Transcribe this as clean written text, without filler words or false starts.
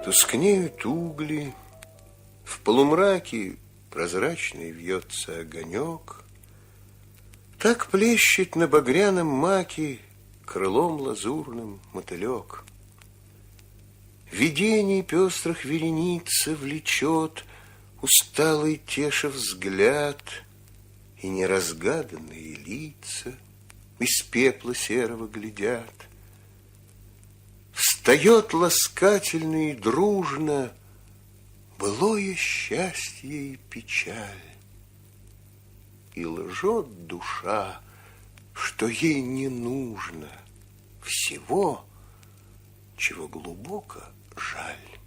Тускнеют угли, в полумраке прозрачный вьется огонек. Так плещет на багряном маке крылом лазурным мотылек. Видений пестрых вереница влечет усталый теша взгляд, и неразгаданные лица из пепла серого глядят. Встает ласкательно и дружно былое счастье и печаль, и лжет душа, что ей не нужно всего, чего глубоко жаль.